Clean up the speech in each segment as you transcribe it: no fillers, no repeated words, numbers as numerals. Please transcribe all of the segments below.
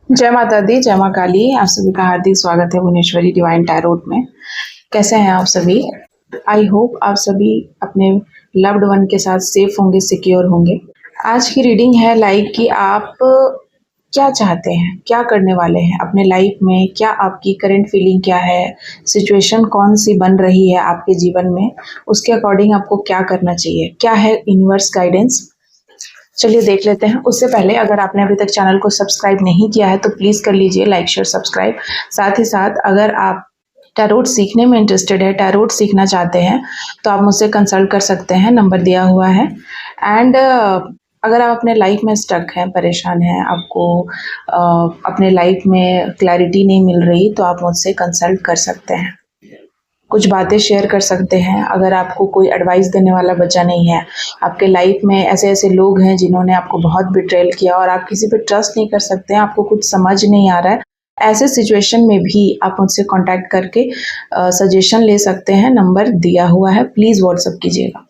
जय माता दी, जय माँ काली। आप सभी का हार्दिक स्वागत है भुवनेश्वरी डिवाइन टैरोट में। कैसे हैं आप सभी? आई होप आप सभी अपने लव्ड वन के साथ सेफ होंगे, सिक्योर होंगे। आज की रीडिंग है लाइक कि आप क्या चाहते हैं, क्या करने वाले हैं अपने लाइफ में, क्या आपकी करंट फीलिंग क्या है, सिचुएशन कौन सी बन रही है आपके जीवन में, उसके अकॉर्डिंग आपको क्या करना चाहिए, क्या है यूनिवर्स गाइडेंस। चलिए देख लेते हैं। उससे पहले अगर आपने अभी तक चैनल को सब्सक्राइब नहीं किया है तो प्लीज़ कर लीजिए लाइक शेयर सब्सक्राइब। साथ ही साथ अगर आप टैरोट सीखने में इंटरेस्टेड है, टैरोट सीखना चाहते हैं, तो आप मुझसे कंसल्ट कर सकते हैं, नंबर दिया हुआ है। एंड अगर आप अपने लाइफ में स्टक हैं, परेशान हैं, आपको अपने लाइफ में क्लैरिटी नहीं मिल रही, तो आप मुझसे कंसल्ट कर सकते हैं, कुछ बातें शेयर कर सकते हैं। अगर आपको कोई एडवाइस देने वाला बचा नहीं है, आपके लाइफ में ऐसे ऐसे लोग हैं जिन्होंने आपको बहुत बिट्रेल किया और आप किसी पे ट्रस्ट नहीं कर सकते हैं, आपको कुछ समझ नहीं आ रहा है, ऐसे सिचुएशन में भी आप मुझसे कांटेक्ट करके सजेशन ले सकते हैं। नंबर दिया हुआ है, प्लीज़ व्हाट्सअप कीजिएगा।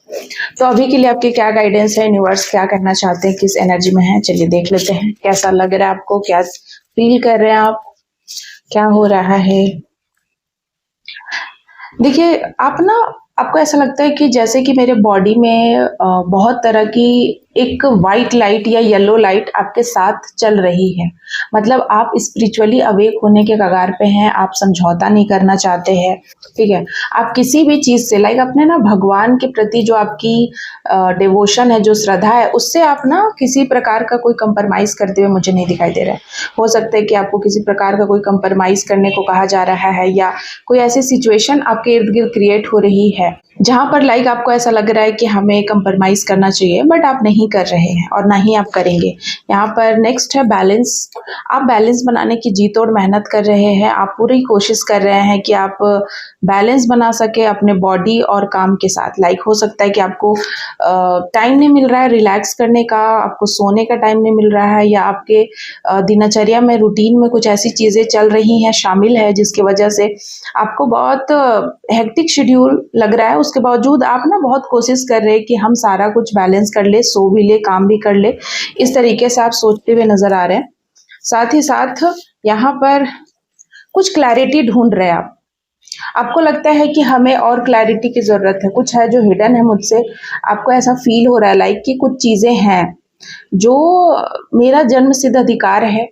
तो अभी के लिए आपकी क्या गाइडेंस है, यूनिवर्स क्या करना चाहते हैं, किस एनर्जी में है, चलिए देख लेते हैं। कैसा लग रहा है आपको, क्या फील कर रहे हैं आप, क्या हो रहा है। देखिए, आपको ऐसा लगता है कि जैसे कि मेरे बॉडी में बहुत तरह की एक वाइट लाइट या येलो लाइट आपके साथ चल रही है। मतलब आप स्पिरिचुअली अवेक होने के कगार पे हैं, आप समझौता नहीं करना चाहते हैं, ठीक है? आप किसी भी चीज़ से लाइक अपने ना भगवान के प्रति जो आपकी डिवोशन है, जो श्रद्धा है, उससे आप ना किसी प्रकार का कोई कंप्रोमाइज़ करते हुए मुझे नहीं दिखाई दे रहा है। हो सकता है कि आपको किसी प्रकार का कोई कंप्रोमाइज़ करने को कहा जा रहा है या कोई ऐसी सिचुएशन आपके इर्द-गिर्द क्रिएट हो रही है, जहाँ पर लाइक आपको ऐसा लग रहा है कि हमें कंप्रोमाइज़ करना चाहिए, बट आप नहीं कर रहे हैं और ना ही आप करेंगे। यहाँ पर नेक्स्ट है बैलेंस। आप बैलेंस बनाने की जी तोड़ मेहनत कर रहे हैं, आप पूरी कोशिश कर रहे हैं कि आप बैलेंस बना सके अपने बॉडी और काम के साथ। लाइक हो सकता है कि आपको टाइम नहीं मिल रहा है रिलैक्स करने का, आपको सोने का टाइम नहीं मिल रहा है, या आपके दिनचर्या में, रूटीन में कुछ ऐसी चीज़ें चल रही हैं, शामिल है, जिसकी वजह से आपको बहुत हेक्टिक शेड्यूल लग रहा है। उसके बावजूद आप ना बहुत कोशिश कर रहे हैं कि हम सारा कुछ बैलेंस कर ले, सो भी ले, काम भी कर ले, इस तरीके से आप सोचते हुए नज़र आ रहे हैं। साथ ही साथ यहाँ पर कुछ क्लैरिटी ढूंढ रहे हैं आप। आपको लगता है कि हमें और क्लैरिटी की ज़रूरत है, कुछ है जो हिडन है मुझसे। आपको ऐसा फील हो रहा है लाइक कि कुछ चीज़ें हैं जो मेरा जन्म सिद्ध अधिकार है,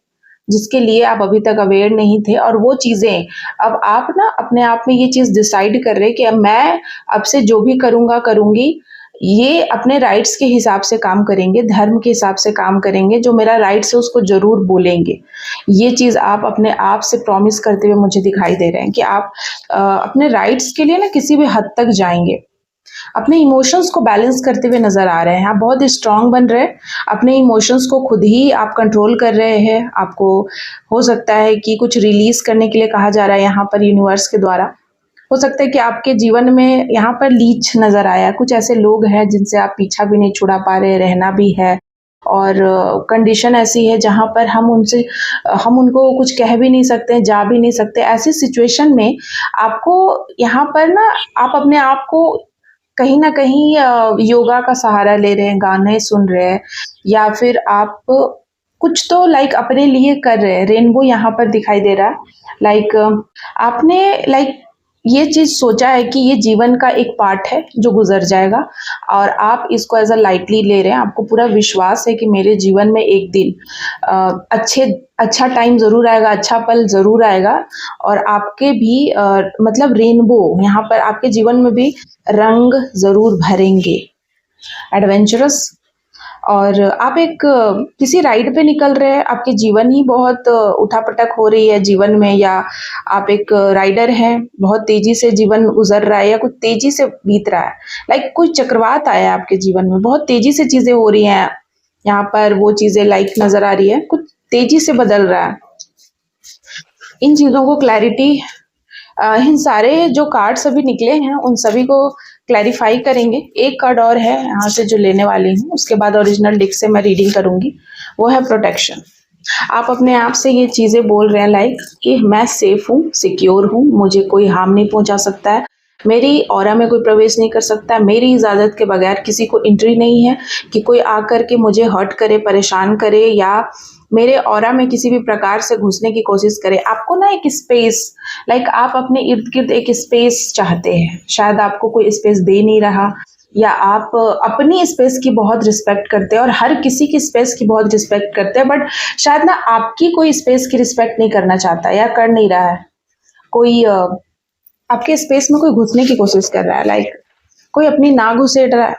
जिसके लिए आप अभी तक अवेयर नहीं थे, और वो चीज़ें अब आप ना अपने आप में ये चीज़ डिसाइड कर रहे हैं कि अब मैं अब से जो भी करूँगा करूँगी, ये अपने राइट्स के हिसाब से काम करेंगे, धर्म के हिसाब से काम करेंगे, जो मेरा राइट्स है उसको ज़रूर बोलेंगे। ये चीज़ आप अपने आप से प्रॉमिस करते हुए मुझे दिखाई दे रहे हैं कि आप अपने राइट्स के लिए ना किसी भी हद तक जाएँगे। अपने इमोशंस को बैलेंस करते हुए नज़र आ रहे हैं, आप बहुत स्ट्रांग बन रहे हैं, अपने इमोशंस को खुद ही आप कंट्रोल कर रहे हैं। आपको हो सकता है कि कुछ रिलीज़ करने के लिए कहा जा रहा है यहाँ पर यूनिवर्स के द्वारा। हो सकता है कि आपके जीवन में यहाँ पर लीच नज़र आया, कुछ ऐसे लोग हैं जिनसे आप पीछा भी नहीं छुड़ा पा रहे, रहना भी है, और कंडीशन ऐसी है जहाँ पर हम उनको कुछ कह भी नहीं सकते, जा भी नहीं सकते। ऐसी सिचुएशन में आपको यहाँ पर ना आप अपने आप को कहीं न कहीं योगा का सहारा ले रहे हैं, गाने सुन रहे हैं, या फिर आप कुछ तो लाइक अपने लिए कर रहे हैं। रेनबो यहाँ पर दिखाई दे रहा है। लाइक आपने लाइक ये चीज़ सोचा है कि ये जीवन का एक पार्ट है जो गुज़र जाएगा, और आप इसको एज़ अ लाइटली ले रहे हैं। आपको पूरा विश्वास है कि मेरे जीवन में एक दिन अच्छा टाइम ज़रूर आएगा, अच्छा पल ज़रूर आएगा, और आपके भी मतलब रेनबो यहाँ पर आपके जीवन में भी रंग ज़रूर भरेंगे, एडवेंचरस। और आप एक किसी राइड पे निकल रहे हैं, आपके जीवन ही बहुत उठापटक हो रही है जीवन में, या आप एक राइडर हैं, बहुत तेज़ी से जीवन गुज़र रहा है या कुछ तेज़ी से बीत रहा है। लाइक कोई चक्रवात आया है आपके जीवन में, बहुत तेज़ी से चीज़ें हो रही हैं, यहाँ पर वो चीज़ें लाइक नज़र आ रही है, कुछ तेज़ी से बदल रहा है। इन चीज़ों को क्लैरिटी इन सारे जो कार्ड्स अभी निकले हैं उन सभी को क्लैरिफाई करेंगे। एक कार्ड और है यहाँ से जो लेने वाली हूँ, उसके बाद ओरिजिनल डिक से मैं रीडिंग करूँगी। वो है प्रोटेक्शन। आप अपने आप से ये चीज़ें बोल रहे हैं लाइक कि मैं सेफ हूँ, सिक्योर हूँ, मुझे कोई हार्म नहीं पहुँचा सकता है, मेरी ऑरा में कोई प्रवेश नहीं कर सकता है, मेरी इजाज़त के बगैर किसी को एंट्री नहीं है कि कोई आकर के मुझे हर्ट करे, परेशान करे, या मेरे ऑरा में किसी भी प्रकार से घुसने की कोशिश करे। आपको ना एक स्पेस, लाइक आप अपने इर्द गिर्द एक स्पेस चाहते हैं, शायद आपको कोई स्पेस दे नहीं रहा, या आप अपनी स्पेस की बहुत रिस्पेक्ट करते हैं और हर किसी की स्पेस की बहुत रिस्पेक्ट करते हैं, बट शायद ना आपकी कोई स्पेस की रिस्पेक्ट नहीं करना चाहता या कर नहीं रहा है। कोई आपके स्पेस में कोई घुसने की कोशिश कर रहा है, लाइक कोई अपनी ना घुसेड़ रहा है।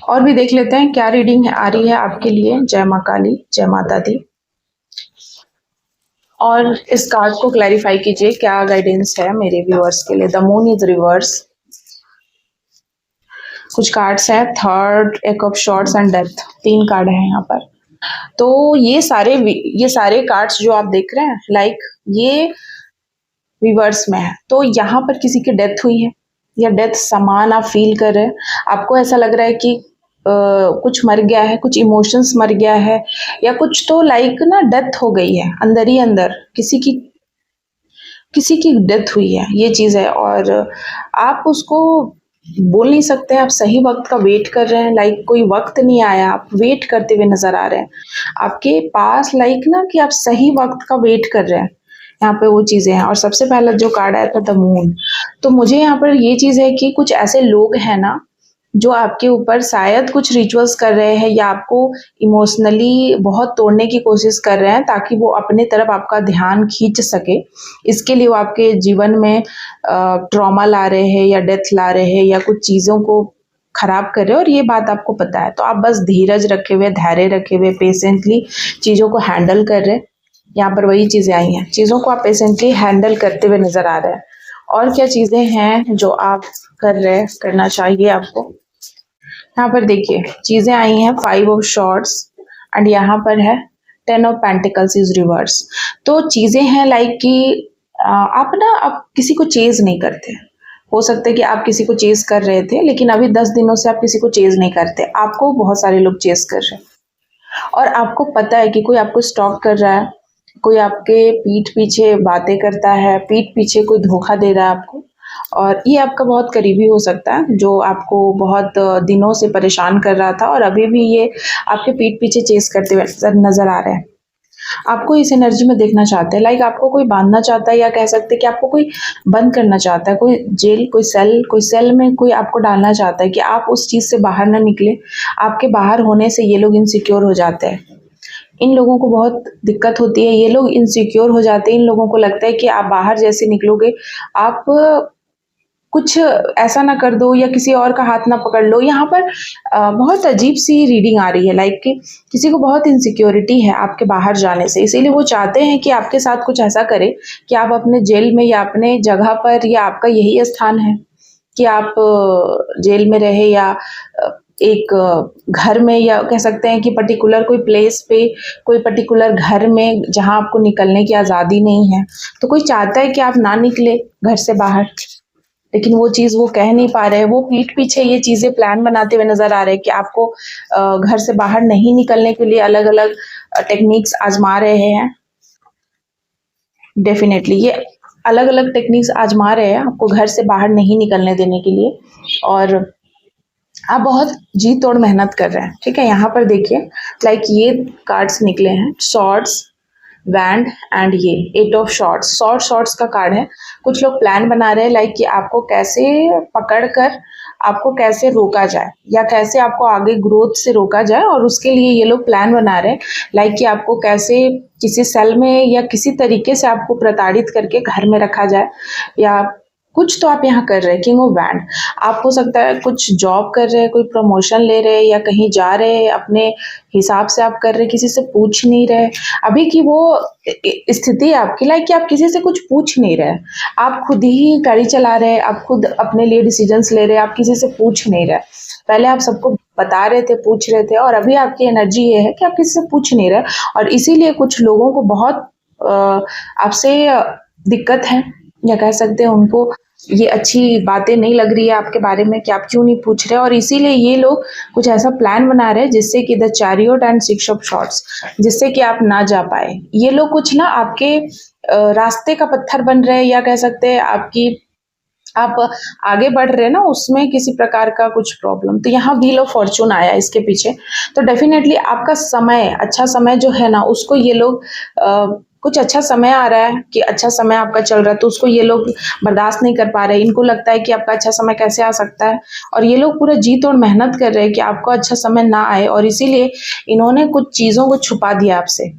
और भी देख लेते हैं क्या रीडिंग आ रही है आपके लिए। जय माँ काली, जय माता दी। और इस कार्ड को क्लैरिफाई कीजिए, क्या गाइडेंस है मेरे व्यूअर्स के लिए। The moon is reverse. कुछ कार्ड्स हैं, थर्ड, एक of shorts and death. 3 card हैं यहाँ पर। तो ये सारे कार्ड्स जो आप देख रहे हैं, लाइक ये रिवर्स में है। तो यहाँ पर किसी की डेथ हुई है या डेथ समान आप फील कर रहे हैं। आपको ऐसा लग रहा है कि कुछ मर गया है, कुछ इमोशंस मर गया है, या कुछ तो लाइक ना डेथ हो गई है अंदर ही अंदर, किसी की डेथ हुई है, ये चीज़ है। और आप उसको बोल नहीं सकते, आप सही वक्त का वेट कर रहे हैं, लाइक कोई वक्त नहीं आया, आप वेट करते हुए नजर आ रहे हैं आपके पास, लाइक ना कि आप सही वक्त का वेट कर रहे हैं। यहाँ पे वो चीज़ें हैं। और सबसे पहला जो कार्ड आया था द मून, तो मुझे यहाँ पर ये चीज़ है कि कुछ ऐसे लोग हैं ना जो आपके ऊपर शायद कुछ रिचुअल्स कर रहे हैं या आपको इमोशनली बहुत तोड़ने की कोशिश कर रहे हैं, ताकि वो अपने तरफ आपका ध्यान खींच सके। इसके लिए वो आपके जीवन में ट्रॉमा ला रहे हैं या डेथ ला रहे हैं या कुछ चीज़ों को खराब कर रहे हैं, और ये बात आपको पता है। तो आप बस धीरज रखे हुए, धैर्य रखे हुए, पेशेंटली चीज़ों को हैंडल कर रहे हैं। यहाँ पर वही चीज़ें आई हैं, चीज़ों को आप पेशेंटली हैंडल करते हुए नजर आ रहे हैं। और क्या चीज़ें हैं जो आप कर रहे हैं, करना चाहिए आपको। यहाँ पर देखिए चीज़ें आई हैं, 5 ऑफ शॉर्ट्स एंड यहाँ पर है 10 ऑफ पेंटिकल्स इज रिवर्स। तो चीज़ें हैं लाइक कि आप ना अब किसी को चेज नहीं करते। हो सकता है कि आप किसी को चेज कर रहे थे, लेकिन अभी 10 दिनों से आप किसी को चेज नहीं करते, आपको बहुत सारे लोग चेज कर रहे हैं। और आपको पता है कि कोई आपको स्टॉक कर रहा है, कोई आपके पीठ पीछे बातें करता है, पीठ पीछे कोई धोखा दे रहा है आपको। और ये आपका बहुत करीबी हो सकता है जो आपको बहुत दिनों से परेशान कर रहा था, और अभी भी ये आपके पीठ पीछे चेस करते हुए नजर आ रहे हैं। आपको इस एनर्जी में देखना चाहते हैं, लाइक आपको कोई बांधना चाहता है, या कह सकते हैं कि आपको कोई बंद करना चाहता है, कोई जेल, कोई सेल में कोई आपको डालना चाहता है कि आप उस चीज़ से बाहर ना निकले। आपके बाहर होने से ये लोग इनसिक्योर हो जाते हैं। इन लोगों को बहुत दिक्कत होती है, ये लोग इनसिक्योर हो जाते हैं। इन लोगों को लगता है कि आप बाहर जैसे निकलोगे, आप कुछ ऐसा ना कर दो या किसी और का हाथ ना पकड़ लो। यहाँ पर बहुत अजीब सी रीडिंग आ रही है, लाइक कि किसी को बहुत इनसिक्योरिटी है आपके बाहर जाने से, इसीलिए वो चाहते हैं कि आपके साथ कुछ ऐसा करे कि आप अपने जेल में या अपने जगह पर, या आपका यही स्थान है कि आप जेल में रहे, या एक घर में, या कह सकते हैं कि पर्टिकुलर कोई प्लेस पे, कोई पर्टिकुलर घर में जहाँ आपको निकलने की आज़ादी नहीं है। तो कोई चाहता है कि आप ना निकले घर से बाहर, लेकिन वो चीज़ वो कह नहीं पा रहे हैं। वो पीठ पीछे ये चीज़ें प्लान बनाते हुए नजर आ रहे हैं कि आपको घर से बाहर नहीं निकलने के लिए अलग अलग टेक्निक्स आजमा रहे हैं। डेफिनेटली ये अलग अलग टेक्निक्स आजमा रहे हैं आपको घर से बाहर नहीं निकलने देने के लिए, और आप बहुत जी तोड़ मेहनत कर रहे हैं। ठीक है, यहाँ पर देखिए लाइक ये कार्ड्स निकले हैं, शॉर्ट्स, वैंड एंड ये 8 ऑफ शॉर्ट्स का कार्ड है। कुछ लोग प्लान बना रहे हैं, लाइक कि आपको कैसे पकड़कर आपको कैसे रोका जाए, या कैसे आपको आगे ग्रोथ से रोका जाए, और उसके लिए ये लोग प्लान बना रहे हैं, लाइक कि आपको कैसे किसी सेल में या किसी तरीके से आपको प्रताड़ित करके घर में रखा जाए, या कुछ तो आप यहाँ कर रहे हैं। किंग ऑफ वैंड, आप हो सकता है कुछ जॉब कर रहे हैं, कोई प्रमोशन ले रहे हैं, या कहीं जा रहे हैं, अपने हिसाब से आप कर रहे हैं, किसी से पूछ नहीं रहे। अभी की वो स्थिति है आपकी, लाइक कि आप किसी से कुछ पूछ नहीं रहे, आप खुद ही गाड़ी चला रहे हैं, आप खुद अपने लिए डिसीजंस ले रहे हैं, आप किसी से पूछ नहीं रहे। पहले आप सबको बता रहे थे, पूछ रहे थे, और अभी आपकी एनर्जी ये है कि आप किसी से पूछ नहीं रहे, और इसीलिए कुछ लोगों को बहुत आपसे दिक्कत है, या कह सकते हैं उनको ये अच्छी बातें नहीं लग रही है आपके बारे में कि आप क्यों नहीं पूछ रहे, और इसीलिए ये लोग कुछ ऐसा प्लान बना रहे हैं जिससे कि the chariot and 6 of shorts, जिससे कि आप ना जा पाए। ये लोग कुछ ना आपके रास्ते का पत्थर बन रहे हैं, या कह सकते हैं आपकी आप आगे बढ़ रहे हैं ना, उसमें किसी प्रकार का कुछ प्रॉब्लम, तो यहाँ व्हील ऑफ फॉर्चून आया इसके पीछे। तो डेफिनेटली आपका समय, अच्छा समय जो है ना, उसको ये लोग कुछ अच्छा समय आ रहा है कि अच्छा समय आपका चल रहा है, तो उसको ये लोग बर्दाश्त नहीं कर पा रहे। इनको लगता है कि आपका अच्छा समय कैसे आ सकता है, और ये लोग पूरा जी तोड़ मेहनत कर रहे हैं कि आपको अच्छा समय ना आए, और इसीलिए इन्होंने कुछ चीज़ों को छुपा दिया आपसे।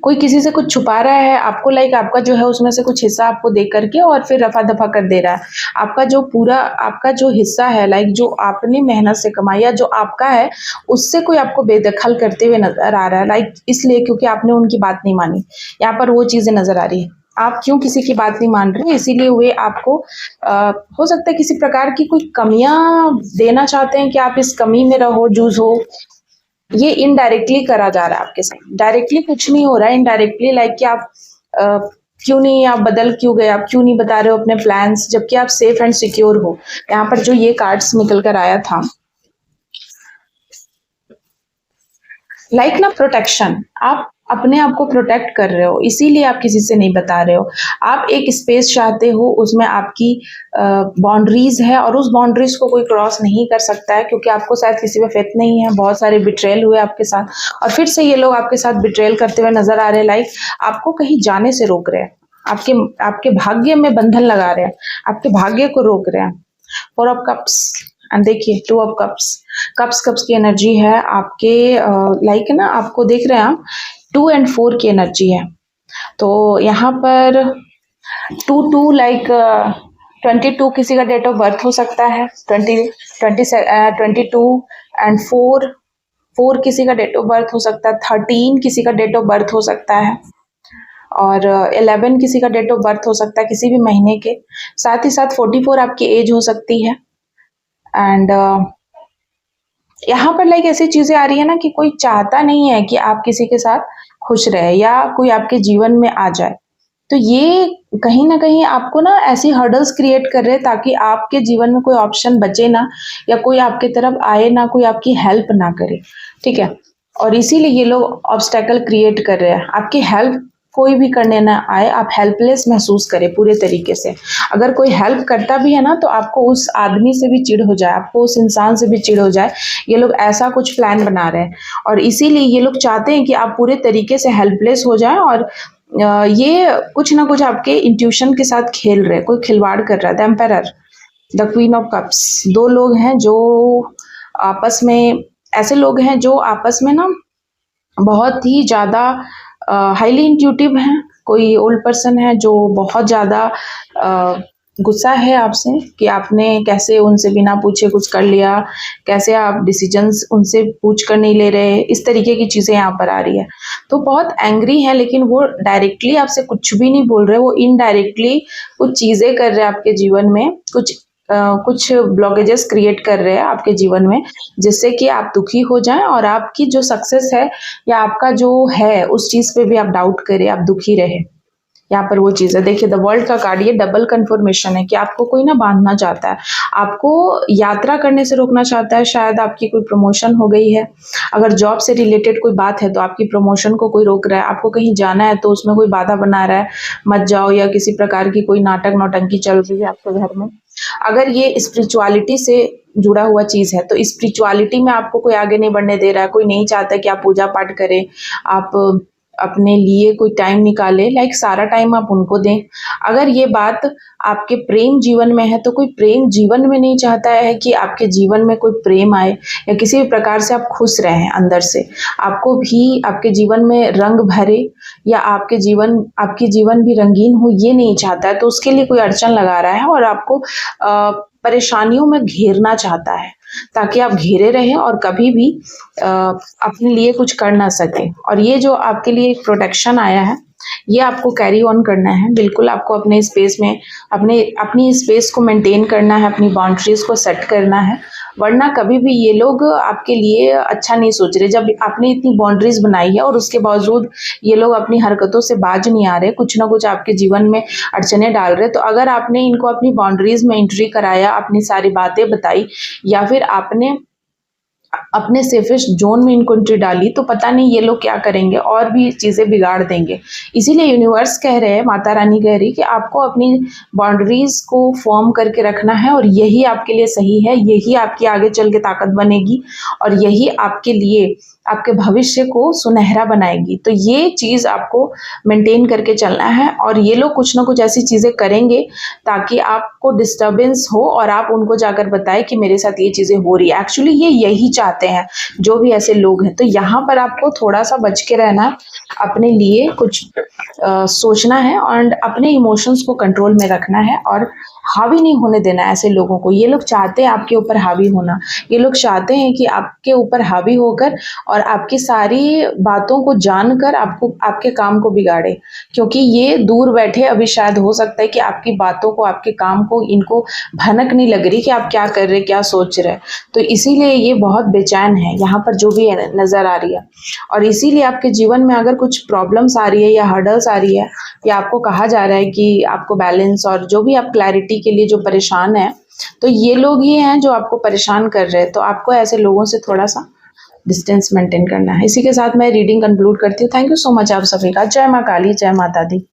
कोई किसी से कुछ छुपा रहा है आपको, लाइक आपका जो है उसमें से कुछ हिस्सा आपको दे करके और फिर रफा दफा कर दे रहा है। आपका जो पूरा, आपका जो हिस्सा है, लाइक जो आपने मेहनत से कमाया, जो आपका है, उससे कोई आपको बेदखल करते हुए नजर आ रहा है, लाइक इसलिए क्योंकि आपने उनकी बात नहीं मानी। यहाँ पर वो चीजें नजर आ रही है, आप क्यों किसी की बात नहीं मान रहे, इसीलिए वे आपको हो सकता है किसी प्रकार की कोई कमियां देना चाहते हैं कि आप इस कमी में रहो, जूझो। ये इनडायरेक्टली करा जा रहा है आपके साथ, डायरेक्टली कुछ नहीं हो रहा है, इनडायरेक्टली, लाइक कि आप अ, क्यों नहीं, आप बदल क्यों गए, आप क्यों नहीं बता रहे हो अपने प्लान्स, जबकि आप सेफ एंड सिक्योर हो। यहाँ पर जो ये कार्ड्स निकल कर आया था, लाइक ना प्रोटेक्शन, आप अपने आप को प्रोटेक्ट कर रहे हो, इसीलिए आप किसी से नहीं बता रहे हो। आप एक स्पेस चाहते हो, उसमें आपकी बाउंड्रीज है, और उस बाउंड्रीज को कोई क्रॉस नहीं कर सकता है, क्योंकि आपको शायद किसी पे फेथ नहीं है, बहुत सारे बिट्रेल हुए आपके साथ, और फिर से ये लोग आपके साथ बिट्रेल करते हुए नजर आ रहे हैं, लाइक आपको कहीं जाने से रोक रहे हैं, आपके आपके भाग्य में बंधन लगा रहे हैं, आपके भाग्य को रोक रहे हैं। फोर ऑफ कप्स, एंड देखिए two of cups, cups cups की एनर्जी है आपके, लाइक ना आपको देख रहे हैं आप, 2 और 4 की एनर्जी है। तो यहाँ पर 2 2, लाइक 22 किसी का डेट ऑफ बर्थ हो सकता है, 22 एंड 4 किसी का डेट ऑफ बर्थ हो सकता है, 13 किसी का डेट ऑफ बर्थ हो सकता है, और 11 किसी का डेट ऑफ बर्थ हो सकता है किसी भी महीने के। साथ ही साथ 44 आपकी एज हो सकती है। एंड यहाँ पर लाइक ऐसी चीजें आ रही है ना कि कोई चाहता नहीं है कि आप किसी के साथ खुश रहे, या कोई आपके जीवन में आ जाए। तो ये कहीं ना कहीं आपको ना ऐसी हर्डल्स क्रिएट कर रहे हैं ताकि आपके जीवन में कोई ऑप्शन बचे ना, या कोई आपके तरफ आए ना, कोई आपकी हेल्प ना करे, ठीक है। और इसीलिए ये लोग ऑब्स्टेकल क्रिएट कर रहे हैं, आपकी हेल्प कोई भी करने ना आए, आप हेल्पलेस महसूस करें पूरे तरीके से। अगर कोई हेल्प करता भी है ना, तो आपको उस आदमी से भी चिढ़ हो जाए, आपको उस इंसान से भी चिढ़ हो जाए। ये लोग ऐसा कुछ प्लान बना रहे हैं, और इसीलिए ये लोग चाहते हैं कि आप पूरे तरीके से हेल्पलेस हो जाएं, और ये कुछ ना कुछ आपके इंट्यूशन के साथ खेल रहे हैं, कोई खिलवाड़ कर रहा है। The emperor, the queen of cups, 2 लोग हैं जो आपस में, ऐसे लोग हैं जो आपस में ना बहुत ही ज़्यादा हाईली इंट्यूटिव हैं। कोई ओल्ड पर्सन है जो बहुत ज़्यादा गुस्सा है आपसे कि आपने कैसे उनसे बिना पूछे कुछ कर लिया, कैसे आप डिसीजंस उनसे पूछ कर नहीं ले रहे, इस तरीके की चीज़ें यहाँ पर आ रही है। तो बहुत एंग्री है, लेकिन वो डायरेक्टली आपसे कुछ भी नहीं बोल रहे, वो इनडायरेक्टली कुछ चीज़ें कर रहे हैं आपके जीवन में, कुछ ब्लॉकेजेस क्रिएट कर रहे हैं आपके जीवन में, जिससे कि आप दुखी हो जाएं, और आपकी जो सक्सेस है या आपका जो है उस चीज़ पे भी आप डाउट करें, आप दुखी रहे। यहाँ पर वो चीज़ है, देखिए द वर्ल्ड का कार्ड, ये डबल कन्फर्मेशन है कि आपको कोई ना बांधना चाहता है, आपको यात्रा करने से रोकना चाहता है। शायद आपकी कोई प्रमोशन हो गई है, अगर जॉब से रिलेटेड कोई बात है तो आपकी प्रमोशन को कोई रोक रहा है, आपको कहीं जाना है तो उसमें कोई बाधा बना रहा है, मत जाओ, या किसी प्रकार की कोई नाटक नौटंकी चल रही है आपके घर में। अगर ये स्पिरिचुअलिटी से जुड़ा हुआ चीज़ है, तो स्पिरिचुअलिटी में आपको कोई आगे नहीं बढ़ने दे रहा है, कोई नहीं चाहता कि आप पूजा पाठ करें, आप अपने लिए कोई टाइम निकाले, लाइक सारा टाइम आप उनको दें। अगर ये बात आपके प्रेम जीवन में है, तो कोई प्रेम जीवन में नहीं चाहता है कि आपके जीवन में कोई प्रेम आए, या किसी भी प्रकार से आप खुश रहें अंदर से, आपको भी आपके जीवन में रंग भरे, या आपकी जीवन भी रंगीन हो, ये नहीं चाहता है। तो उसके लिए कोई अड़चन लगा रहा है, और आपको परेशानियों में घेरना चाहता है, ताकि आप घेरे रहें और कभी भी अपने लिए कुछ कर ना सके। और ये जो आपके लिए एक प्रोटेक्शन आया है, ये आपको कैरी ऑन करना है। बिल्कुल आपको अपने स्पेस में अपनी स्पेस को मेंटेन करना है, अपनी बाउंड्रीज को सेट करना है, वरना कभी भी ये लोग आपके लिए अच्छा नहीं सोच रहे। जब आपने इतनी बाउंड्रीज बनाई है और उसके बावजूद ये लोग अपनी हरकतों से बाज नहीं आ रहे, कुछ ना कुछ आपके जीवन में अड़चने डाल रहे, तो अगर आपने इनको अपनी बाउंड्रीज में एंट्री कराया, अपनी सारी बातें बताई, या फिर आपने अपने सेफेस्ट जोन में इनको एंट्री डाली तो पता नहीं ये लोग क्या करेंगे और भी चीज़ें बिगाड़ देंगे। इसीलिए यूनिवर्स कह रहे हैं, माता रानी कह रही कि आपको अपनी बाउंड्रीज को फॉर्म करके रखना है और यही आपके लिए सही है, यही आपकी आगे चल के ताकत बनेगी और यही आपके लिए आपके भविष्य को सुनहरा बनाएगी। तो ये चीज़ आपको मेंटेन करके चलना है और ये लोग कुछ ना कुछ ऐसी चीज़ें करेंगे ताकि आपको डिस्टर्बेंस हो और आप उनको जाकर बताएं कि मेरे साथ ये चीज़ें हो रही है। एक्चुअली ये यही चाहते हैं जो भी ऐसे लोग हैं। तो यहाँ पर आपको थोड़ा सा बच के रहना है, अपने लिए कुछ सोचना है और अपने इमोशंस को कंट्रोल में रखना है और हावी नहीं होने देना ऐसे लोगों को। ये लोग चाहते हैं आपके ऊपर हावी होना, ये लोग चाहते हैं कि आपके ऊपर हावी होकर और आपकी सारी बातों को जानकर आपको आपके काम को बिगाड़े, क्योंकि ये दूर बैठे अभी शायद हो सकता है कि आपकी बातों को, आपके काम को इनको भनक नहीं लग रही कि आप क्या कर रहे, क्या सोच रहे। तो इसीलिए ये बहुत बेचैन है यहाँ पर जो भी नज़र आ रही है। और इसीलिए आपके जीवन में अगर कुछ प्रॉब्लम्स आ रही है या हर्डल्स आ रही है या आपको कहा जा रहा है कि आपको बैलेंस और जो भी आप क्लैरिटी के लिए जो परेशान है, तो ये लोग ही हैं जो आपको परेशान कर रहे हैं। तो आपको ऐसे लोगों से थोड़ा सा डिस्टेंस मेंटेन करना है। इसी के साथ मैं रीडिंग कंक्लूड करती हूँ। थैंक यू सो मच आप सभी का। जय माँ काली, जय माता दी।